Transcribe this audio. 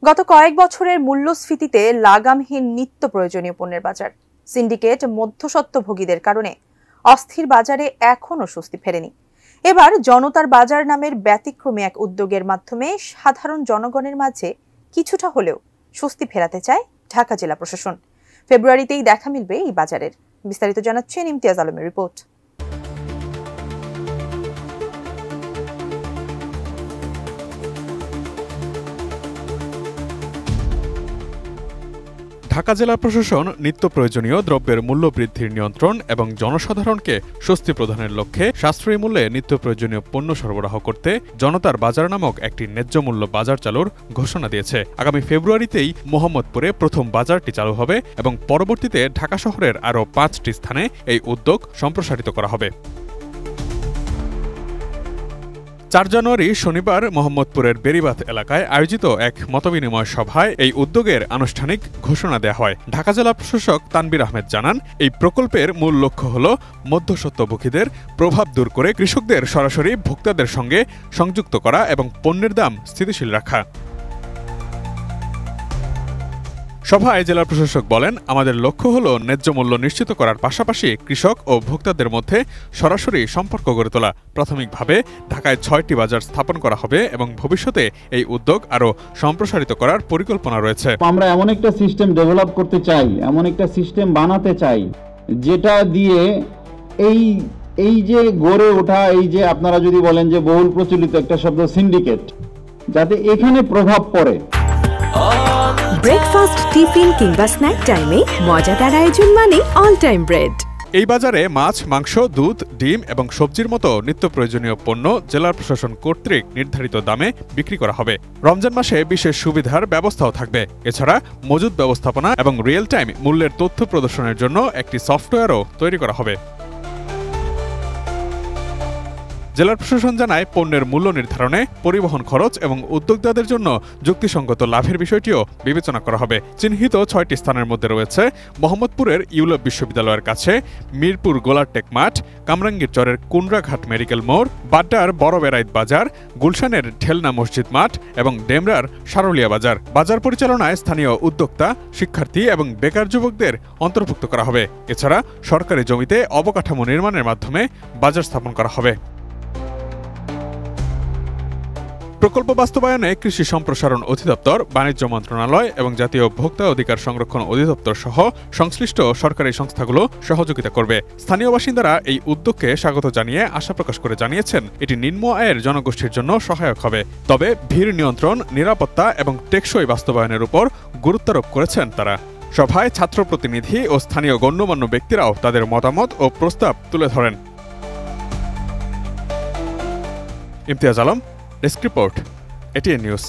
গত কয়েক বছরের মূল্যস্ফীতিতে লাগামহীন নিত্য প্রয়োজনীয় পণ্যের বাজার, সিন্ডিকেট মধ্যস্বত্বভোগীদের কারণে অস্থির বাজারে এখনো স্বস্তি ফেরেনি। এবার জনতার বাজার নামের ব্যতিক্রমী এক উদ্যোগের মাধ্যমে সাধারণ জনগণের মাঝে কিছুটা হলেও স্বস্তি ফেরাতে চায় ঢাকা জেলা প্রশাসন। ফেব্রুয়ারিতেই দেখা মিলবে এই বাজারের। বিস্তারিত জানাচ্ছেন ইমতিয়াজ আলমের রিপোর্ট। ঢাকা জেলা প্রশাসন নিত্য প্রয়োজনীয় দ্রব্যের মূল্য বৃদ্ধির নিয়ন্ত্রণ এবং জনসাধারণকে স্বস্তি প্রদানের লক্ষ্যে সাশ্রয়ী মূল্যে নিত্য প্রয়োজনীয় পণ্য সরবরাহ করতে জনতার বাজার নামক একটি ন্যায্য মূল্য বাজার চালুর ঘোষণা দিয়েছে। আগামী ফেব্রুয়ারিতেই মোহাম্মদপুরে প্রথম বাজারটি চালু হবে এবং পরবর্তীতে ঢাকা শহরের আরও 5টি স্থানে এই উদ্যোগ সম্প্রসারিত করা হবে। 4 জানুয়ারি শনিবার মোহাম্মদপুরের বেরিবাঁধ এলাকায় আয়োজিত এক মতবিনিময় সভায় এই উদ্যোগের আনুষ্ঠানিক ঘোষণা দেওয়া হয়। ঢাকা জেলা প্রশাসক তানবির আহমেদ জানান, এই প্রকল্পের মূল লক্ষ্য হল মধ্যস্বত্বভোগীদের প্রভাব দূর করে কৃষকদের সরাসরি ভোক্তাদের সঙ্গে সংযুক্ত করা এবং পণ্যের দাম স্থিতিশীল রাখা। সভায় জেলা প্রশাসক বলেন, আমাদের লক্ষ্য হল ন্যায্য মূল্য নিশ্চিত করার পাশাপাশি কৃষক ও ভোক্তাদের মধ্যে সরাসরি সম্পর্ক গড়ে তোলা। প্রাথমিকভাবে ঢাকায় 6টি বাজার স্থাপন করা হবে এবং ভবিষ্যতে এই উদ্যোগ আরও সম্প্রসারিত করার পরিকল্পনা রয়েছে। আমরা এমন একটা সিস্টেম ডেভেলপ করতে চাই, এমন একটা সিস্টেম বানাতে চাই যেটা দিয়ে এই যে গড়ে ওঠা, এই যে আপনারা যদি বলেন যে বহুল প্রচলিত একটা শব্দ সিন্ডিকেট, যাতে এখানে প্রভাব পড়ে। ব্রেকফাস্ট, টিফিন কিংবা স্ন্যাক টাইমে মজাদার আয়োজন মানে অল টাইম ব্রেড। এই বাজারে মাছ, মাংস, দুধ, ডিম এবং সবজির মতো নিত্য প্রয়োজনীয় পণ্য জেলা প্রশাসন কর্তৃক নির্ধারিত দামে বিক্রি করা হবে। রমজান মাসে বিশেষ সুবিধার ব্যবস্থাও থাকবে। এছাড়া মজুদ ব্যবস্থাপনা এবং রিয়েল টাইম মূল্যের তথ্য প্রদর্শনের জন্য একটি সফটওয়্যারও তৈরি করা হবে। জেলা প্রশাসন জানায়, পণ্যের মূল্য নির্ধারণে পরিবহন খরচ এবং উদ্যোক্তাদের জন্য যুক্তিসঙ্গত লাভের বিষয়টিও বিবেচনা করা হবে। চিহ্নিত 6টি স্থানের মধ্যে রয়েছে মোহাম্মদপুরের ইউলব বিশ্ববিদ্যালয়ের কাছে মিরপুর গোলারটেক মাঠ, কামরাঙ্গীর চরের কুন্ড্রাঘাট মেডিকেল মোড়, বাড্ডার বড় বেড়াইত বাজার, গুলশানের ঢেলনা মসজিদ মাঠ এবং ডেমরার সারুলিয়া বাজার। বাজার পরিচালনায় স্থানীয় উদ্যোক্তা, শিক্ষার্থী এবং বেকার যুবকদের অন্তর্ভুক্ত করা হবে। এছাড়া সরকারি জমিতে অবকাঠামো নির্মাণের মাধ্যমে বাজার স্থাপন করা হবে। প্রকল্প বাস্তবায়নে কৃষি সম্প্রসারণ অধিদপ্তর, বাণিজ্য মন্ত্রণালয় এবং জাতীয় ভোক্তা অধিকার সংরক্ষণ অধিদপ্তর সহ সংশ্লিষ্ট সরকারি সংস্থাগুলো সহযোগিতা করবে। স্থানীয় বাসিন্দারা এই উদ্যোগকে স্বাগত জানিয়ে আশা প্রকাশ করে জানিয়েছেন, এটি নিম্ন আয়ের জনগোষ্ঠীর জন্য সহায়ক হবে। তবে ভিড় নিয়ন্ত্রণ, নিরাপত্তা এবং টেকসই বাস্তবায়নের উপর গুরুত্বারোপ করেছেন তারা। সভায় ছাত্র প্রতিনিধি ও স্থানীয় গণ্যমান্য ব্যক্তিরাও তাদের মতামত ও প্রস্তাব তুলে ধরেন। Imtiaz Alam, desk report, ATN news.